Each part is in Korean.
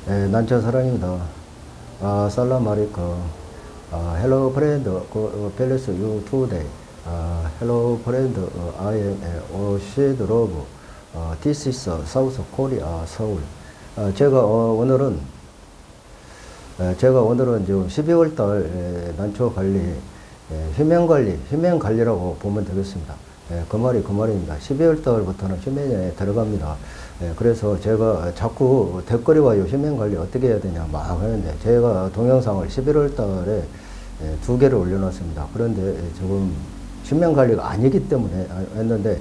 난처 사랑입니다. 살람 알레이쿰. Hello friend, bless you today. Hello friend, I am Oshid Love. This is South Korea, Seoul. 제가 오늘은 지금 12월 달 난초 관리, 휴면 관리라고 보면 되겠습니다. 그 말입니다. 12월 달부터는 휴면에 들어갑니다. 그래서 제가 자꾸 댓글이 와요. 휴면 관리 어떻게 해야 되냐 막 하는데, 제가 동영상을 11월 달에 2개를 올려놨습니다. 그런데 지금 휴면 관리가 아니기 때문에 했는데,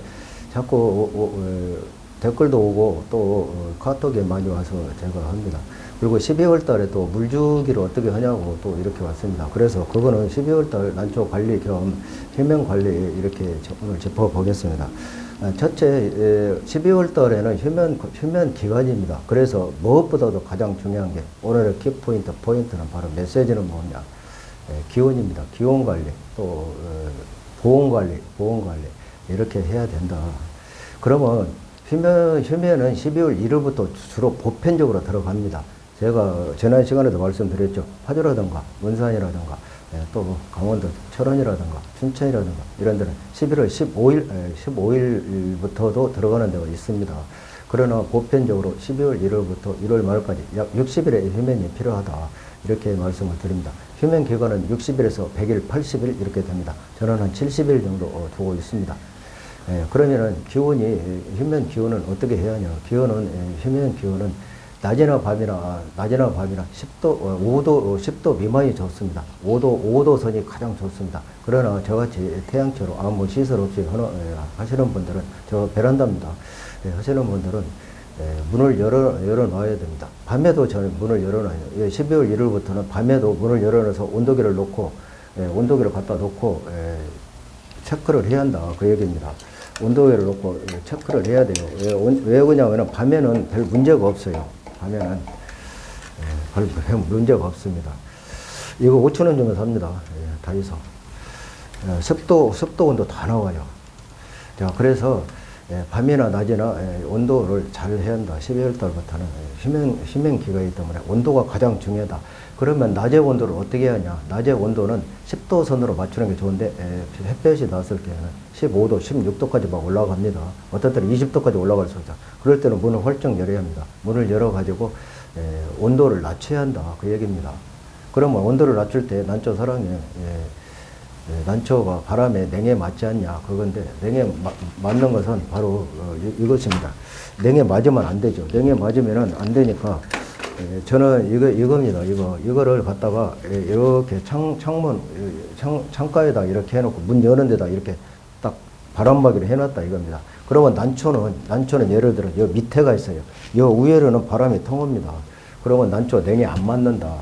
자꾸 댓글도 오고 또 카톡에 많이 와서 제가 합니다. 그리고 12월 달에 또 물주기를 어떻게 하냐고 또 이렇게 왔습니다. 그래서 그거는 12월 달 난초 관리 겸 휴면 관리 이렇게 오늘 짚어보겠습니다. 첫째, 12월 달에는 휴면 기간입니다. 그래서 무엇보다도 가장 중요한 게 오늘의 포인트는 바로 메시지는 뭐냐. 기온입니다. 기온 관리, 또 보온 관리 이렇게 해야 된다. 그러면 휴면은 12월 1일부터 주로 보편적으로 들어갑니다. 제가 지난 시간에도 말씀드렸죠. 파주라든가 문산이라든가 또 강원도 철원이라든가 춘천이라든가 이런 데는 11월 15일부터도 들어가는 데가 있습니다. 그러나 보편적으로 12월 1일부터 1월 말까지 약 60일의 휴면이 필요하다. 이렇게 말씀을 드립니다. 휴면 기간은 60일에서 100일, 80일 이렇게 됩니다. 저는 한 70일 정도 두고 있습니다. 그러면은 휴면 기온은 어떻게 해야 하냐. 휴면 기온은 낮이나 밤이나 10도, 5도, 10도 미만이 좋습니다. 5도 선이 가장 좋습니다. 그러나 저같이 태양초로 아무 시설 없이 하시는 분들은, 저 베란다입니다. 하시는 분들은 문을 열어놔야 됩니다. 밤에도 저는 문을 열어놔요. 12월 1일부터는 밤에도 문을 열어놔서 온도계를 갖다 놓고 체크를 해야 한다. 그 얘기입니다. 온도계를 놓고 체크를 해야 돼요. 왜 그러냐면 밤에는 별 문제가 없어요. 밤에는 별 문제가 없습니다. 이거 5,000원 주면 삽니다. 다이소. 습도 온도 다 나와요. 자, 그래서 밤이나 낮이나 온도를 잘 해야 한다. 12월 달부터는 휴면 기간이기 때문에 온도가 가장 중요하다. 그러면 낮의 온도를 어떻게 하냐. 낮의 온도는 10도 선으로 맞추는 게 좋은데, 햇볕이 났을 때는 15도, 16도까지 막 올라갑니다. 어떤 때는 20도까지 올라갈 수 있다. 그럴 때는 문을 활짝 열어야 합니다. 문을 열어가지고 온도를 낮춰야 한다. 그 얘기입니다. 그러면 온도를 낮출 때 난초 사랑에 난초가 바람에 냉에 맞지 않냐 그건데, 냉에 맞는 것은 바로 이것입니다. 냉에 맞으면 안 되죠. 냉에 맞으면은 안 되니까 저는 이겁니다. 이거를 갖다가 이렇게 창가에다 이렇게 해놓고 문 여는 데다 이렇게 딱 바람막이를 해놨다 이겁니다. 그러면 난초는 예를 들어 여 밑에가 있어요. 여 위에로는 바람이 통합니다. 그러면 난초 냉에 안 맞는다.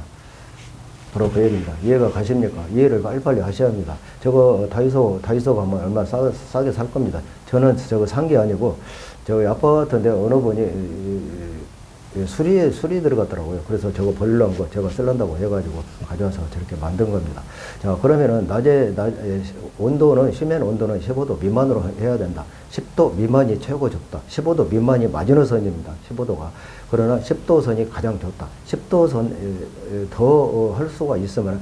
바로 그 얘기입니다. 이해가 가십니까? 이해를 빨리빨리 하셔야 합니다. 저거 다이소 가면 얼마 싸게 살 겁니다. 저는 저거 산 게 아니고, 저기 아파트인데 어느 분이 술이 들어갔더라고요. 그래서 저거 버리려는 거 제가 쓸란다고 해가지고 가져와서 저렇게 만든 겁니다. 자, 그러면은 휴면 온도는 15도 미만으로 해야 된다. 10도 미만이 최고 좋다. 15도 미만이 마지노선입니다. 15도가. 그러나 10도 선이 가장 좋다. 10도 선 더 할 수가 있으면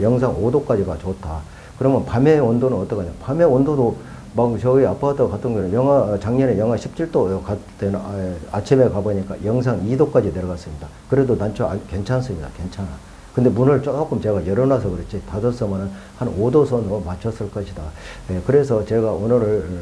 영상 5도까지가 좋다. 그러면 밤의 온도는 어떡하냐. 밤의 온도도 막 저희 아파트 같은 경우는 작년에 영하 17도 때는 아침에 가보니까 영상 2도까지 내려갔습니다. 그래도 난초 괜찮습니다. 괜찮아. 근데 문을 조금 제가 열어놔서 그렇지, 닫았으면 한 5도 선으로 맞췄을 것이다. 그래서 제가 오늘을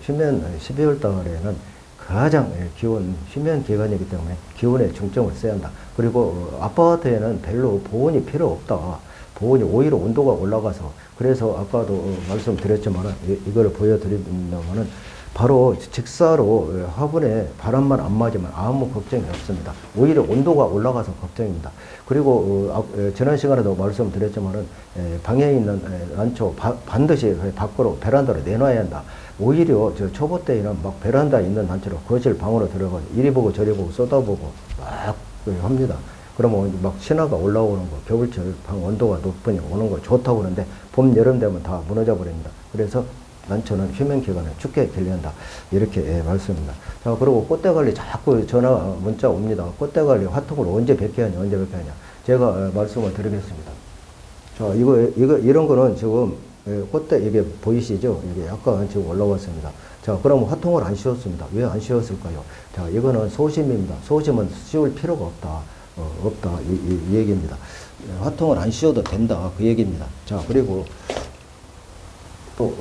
휴면 12월 달에는 가장 휴면 기간이기 때문에 기온에 중점을 써야 한다. 그리고 아파트에는 별로 보온이 필요 없다. 보온이 오히려 온도가 올라가서, 그래서 아까도 말씀드렸지만 이걸 보여드리면은 바로 직사로 화분에 바람만 안 맞으면 아무 걱정이 없습니다. 오히려 온도가 올라가서 걱정입니다. 그리고 지난 시간에도 말씀드렸지만은 방에 있는 난초 반드시 밖으로 베란다로 내놔야 한다. 오히려 저 초보 때에는 막 베란다에 있는 난초로 거실 방으로 들어가서 이리 보고 저리 보고 쏟아보고 막 합니다. 그러면 막 신화가 올라오는 거, 겨울철 방 온도가 높으니 오는 거 좋다고 그러는데 봄, 여름 되면 다 무너져 버립니다. 그래서 난초는 휴면 기간에 춥게 관리한다. 이렇게 말씀입니다. 자, 그리고 꽃대 관리 자꾸 전화, 문자 옵니다. 꽃대 관리 화통을 언제 뵙게 하냐, 언제 뵙게 하냐. 제가 말씀을 드리겠습니다. 자, 이런 거는 지금 꽃대 이게 보이시죠? 이게 약간 지금 올라왔습니다. 자, 그럼 화통을 안 씌웠습니다. 왜 안 씌웠을까요? 자, 이거는 소심입니다. 소심은 씌울 필요가 없다. 없다. 이 얘기입니다. 화통을 안 씌워도 된다. 그 얘기입니다. 자, 그리고 또,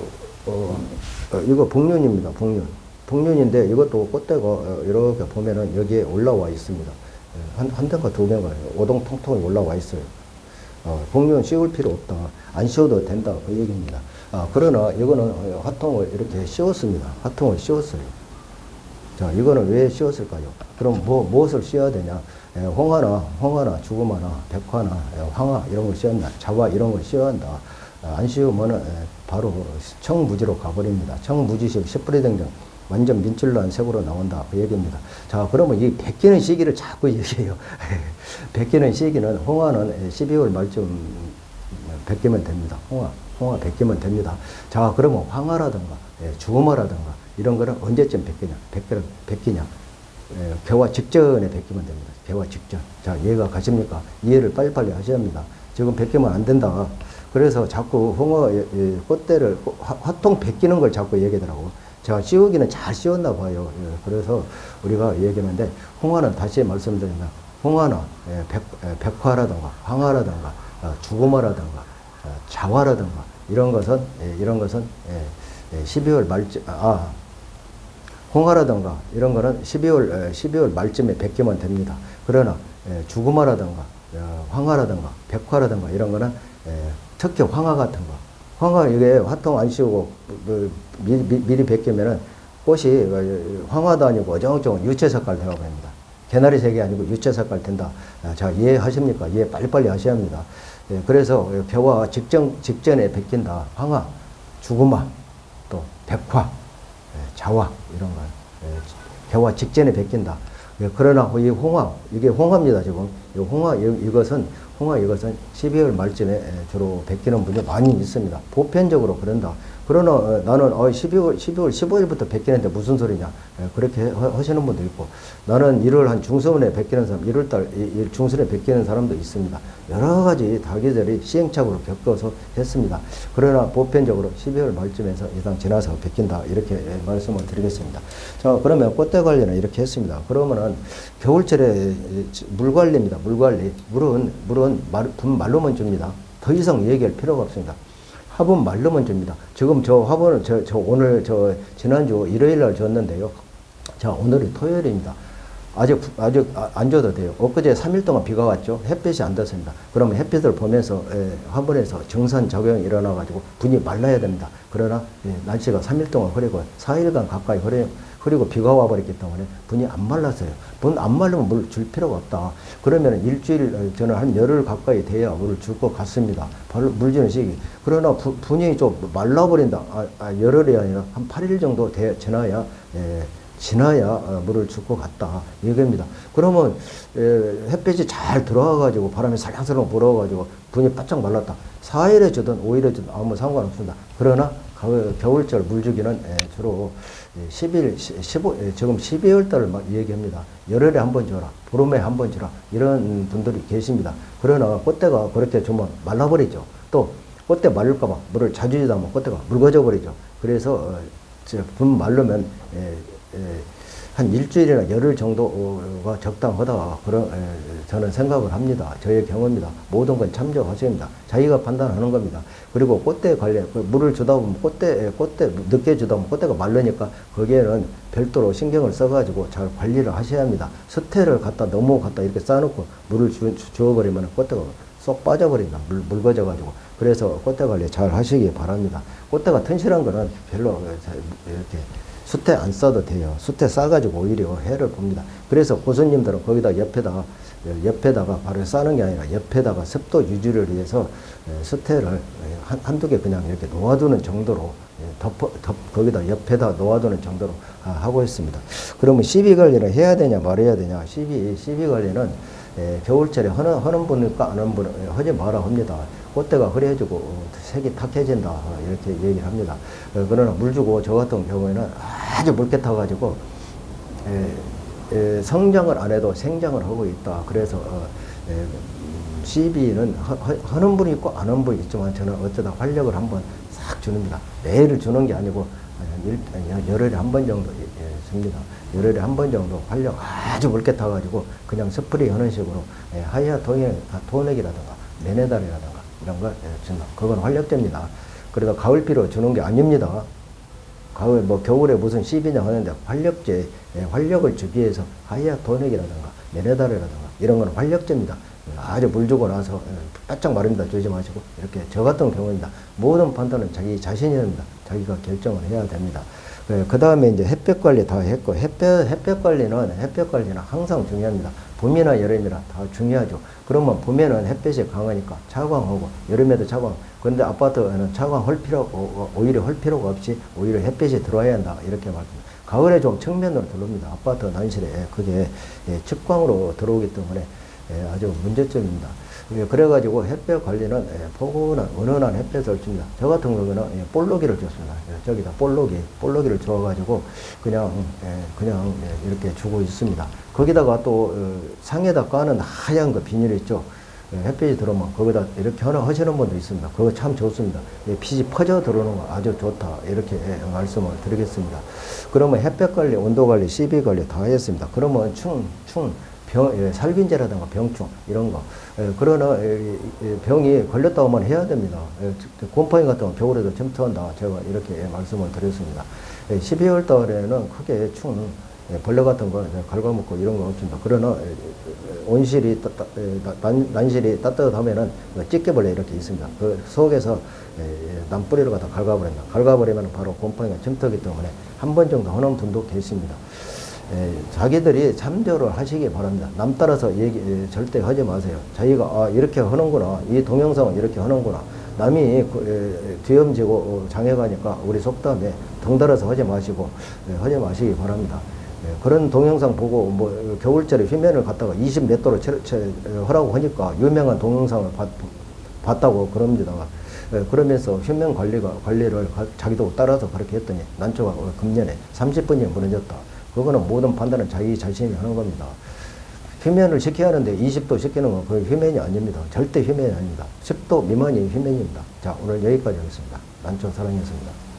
이거 복륜입니다. 복륜. 복륜인데 이것도 꽃대가 이렇게 보면은 여기에 올라와 있습니다. 한 대가 두 대가 오동통통이 올라와 있어요. 복륜 씌울 필요 없다. 안 씌워도 된다. 그 얘기입니다. 그러나 이거는 화통을 이렇게 씌웠습니다. 화통을 씌웠어요. 자, 이거는 왜 씌웠을까요? 그럼 무엇을 씌워야 되냐? 홍화나 주구마나 백화나 황화 이런 걸 씌웠나? 자화 이런 걸 씌워야 한다. 안 씌우면은 바로 청무지로 가버립니다. 청무지식 10불의 등등 완전 민출난 색으로 나온다. 그 얘기입니다. 자, 그러면 이 베끼는 시기를 자꾸 얘기해요. 베끼는 시기는 홍화는 12월 말쯤 베끼면 됩니다. 홍화 베끼면 됩니다. 자, 그러면 황화라든가 주구마라든가 이런 거는 언제쯤 베끼냐? 개화 직전에 베끼면 됩니다. 개화 직전. 자, 이해가 가십니까? 이해를 빨리빨리 하셔야 합니다. 지금 베끼면 안 된다. 그래서 자꾸 꽃대를 화통 베끼는 걸 자꾸 얘기하더라고. 제가 씌우기는 잘 씌웠나 봐요. 그래서 우리가 얘기하는데 홍화는 다시 말씀드립니다. 홍화나 백화라든가 황화라든가 주구마라든가 자화라든가 이런 것은 12월 말쯤 홍화라든가 이런 거는 12월 말쯤에 베끼면 됩니다. 그러나 주구마라든가 황화라든가 백화라든가 이런 거는 특히 황화 같은 거. 황화 이게 화통 안 씌우고 미리 베끼면은 꽃이 황화도 아니고 어정쩡한 유채 색깔 되어버립니다. 개나리 색이 아니고 유채 색깔 된다. 자, 이해하십니까? 이해 빨리빨리 하셔야 합니다. 그래서 개화 직전에 베낀다. 황화, 주구마, 또 백화, 자화 이런 거. 개화 직전에 베낀다. 그러나 이 홍화, 이게 홍화입니다, 지금. 이것은 12월 말쯤에 주로 베끼는 분이 많이 있습니다. 보편적으로 그런다. 그러나 나는 12월 15일부터 베끼는데 무슨 소리냐. 그렇게 하시는 분도 있고, 나는 1월 한 중순에 베끼는 사람, 1월달 중순에 베끼는 사람도 있습니다. 여러 가지 달기들이 시행착오로 겪어서 했습니다. 그러나 보편적으로 12월 말쯤에서 이상 지나서 베낀다. 이렇게 말씀을 드리겠습니다. 자, 그러면 꽃대 관리는 이렇게 했습니다. 그러면은 겨울철에 물 관리입니다. 물 관리. 물은 분 말로만 줍니다. 더 이상 얘기할 필요가 없습니다. 화분 말로만 줍니다. 지금 저 화분을 오늘 지난주 일요일 날 줬는데요. 자, 오늘이 토요일입니다. 아직 안 줘도 돼요. 엊그제 3일 동안 비가 왔죠. 햇빛이 안 떴습니다. 그러면 햇빛을 보면서 화분에서 정산 작용이 일어나가지고 분이 말라야 됩니다. 그러나 날씨가 3일 동안 흐리고 4일간 가까이 흐리고 비가 와버렸기 때문에 분이 안 말랐어요. 분 안 말르면 물 줄 필요가 없다. 그러면 일주일, 저는 한 열흘 가까이 돼야 물을 줄 것 같습니다. 물 주는 시기. 그러나 분이 좀 말라버린다. 열흘이 아니라 한 8일 정도 지나야 물을 줄 것 같다. 이겁니다. 그러면 햇빛이 잘 들어와가지고 바람이 살랑살랑 불어가지고 분이 바짝 말랐다. 4일에 주든 5일에 주든 아무 상관없습니다. 그러나 겨울철 물주기는 주로 10일, 15, 지금 12월 달을 막 얘기합니다. 열흘에 한 번 줘라. 보름에 한 번 줘라. 이런 분들이 계십니다. 그러나 꽃대가 그렇게 주면 말라버리죠. 또 꽃대 말릴까봐 물을 자주 주다 보면 꽃대가 묽어져 버리죠. 그래서 분 마르면 한 일주일이나 열흘 정도가 적당하다. 저는 생각을 합니다. 저의 경험입니다. 모든 건 참조하셔야 합니다. 자기가 판단하는 겁니다. 그리고 꽃대 관리, 물을 주다 보면 꽃대 늦게 주다 보면 꽃대가 마르니까 거기에는 별도로 신경을 써가지고 잘 관리를 하셔야 합니다. 스테를 너무 갖다 이렇게 쌓아놓고 물을 주어버리면 꽃대가 쏙 빠져버린다. 묽어져가지고. 그래서 꽃대 관리 잘 하시기 바랍니다. 꽃대가 튼실한 거는 별로 이렇게 수태 안 써도 돼요. 수태 싸가지고 오히려 해를 봅니다. 그래서 고수님들은 거기다 옆에다가 바로 싸는 게 아니라 옆에다가 습도 유지를 위해서 수태를 한두 개 그냥 이렇게 놓아두는 정도로 거기다 옆에다 놓아두는 정도로 하고 있습니다. 그러면 시비 관리를 해야 되냐 말아야 되냐. 시비 관리는 겨울철에 하는 분일까 안 하는 분은 하지 마라 합니다. 꽃대가 흐려지고 색이 탁해진다 이렇게 얘기를 합니다. 그러나 물 주고 저 같은 경우에는 아주 묽게 타가지고 성장을 안 해도 생장을 하고 있다. 그래서 CB는 하는 분이 있고 안 하는 분이 있지만 저는 어쩌다 활력을 한번 싹 주는니다. 매일 주는 게 아니고 열흘에 한 번 정도 줍니다. 열흘에 한 번 정도 활력 아주 묽게 타가지고 그냥 스프레이 하는 식으로 하이아 토닉이라든가 메네달이라든가 이런 걸 준다. 그건 활력제입니다. 그래서 가을비로 주는 게 아닙니다. 가을 겨울에 무슨 CB냐 하는데 활력제, 활력을 주기 위해서 하이아 토닉이라든가 메네달이라든가 이런 건 활력제입니다. 아주 물 주고 나서 바짝 마릅니다. 주지 마시고 이렇게 저 같은 경우입니다. 모든 판단은 자기 자신이 합니다. 자기가 결정을 해야 됩니다. 그 다음에 이제 햇볕 관리 다 했고 햇볕 관리는 항상 중요합니다. 봄이나 여름이나 다 중요하죠. 그러면 봄에는 햇볕이 강하니까 차광하고 여름에도 차광. 그런데 아파트에는 차광할 오히려 할 필요가 없이 오히려 햇볕이 들어와야 한다 이렇게 말합니다. 가을에 좀 측면으로 들어옵니다. 아파트 난실에 그게 측광으로 들어오기 때문에 아주 문제점입니다. 그래가지고 햇볕 관리는 포근한, 은은한 햇볕을 줍니다. 저 같은 경우는 볼로기를 줬습니다. 저기다 볼로기를 줘가지고 그냥 이렇게 주고 있습니다. 거기다가 또 상에다 까는 하얀 그 비닐 있죠. 햇빛이 들어오면 거기다 이렇게 하나 하시는 분도 있습니다. 그거 참 좋습니다. 빛이 퍼져 들어오는 거 아주 좋다. 이렇게 말씀을 드리겠습니다. 그러면 햇볕 관리, 온도 관리, CB 관리 다 했습니다. 그러면 살균제라든가 병충 이런 거 그러나 병이 걸렸다 하면 해야 됩니다. 곰팡이 같은 건 겨울에도 침투한다 제가 이렇게 말씀을 드렸습니다. 12월 달에는 크게 벌레 같은 거 갉아먹고 이런 거 없습니다. 그러나 온실이 난실이 따뜻하면은 찌개벌레 이렇게 있습니다. 그 속에서 남뿌리를 갖다 갉아버립니다. 갉아버리면 바로 곰팡이가 침투하기 때문에 한 번 정도 하는 분도 계십니다. 자기들이 참조를 하시기 바랍니다. 남 따라서 절대 하지 마세요. 자기가 이렇게 하는구나. 이 동영상은 이렇게 하는구나. 남이 뒤엄지고 장애가니까 우리 속담에 덩달아서 하지 마시기 바랍니다. 그런 동영상 보고 겨울철에 휘면을 갖다가 20 몇 도로 하라고 하니까 유명한 동영상을 봤다고 그럽니다. 그러면서 휘면 관리를 자기도 따라서 그렇게 했더니 난초가 금년에 30분이 무너졌다. 그거는 모든 판단은 자기 자신이 하는 겁니다. 휘면을 시켜야 하는데 20도 시키는 건 거의 휘면이 아닙니다. 절대 휘면이 아닙니다. 10도 미만이 휘면입니다. 자, 오늘 여기까지 하겠습니다. 난초 사랑이었습니다.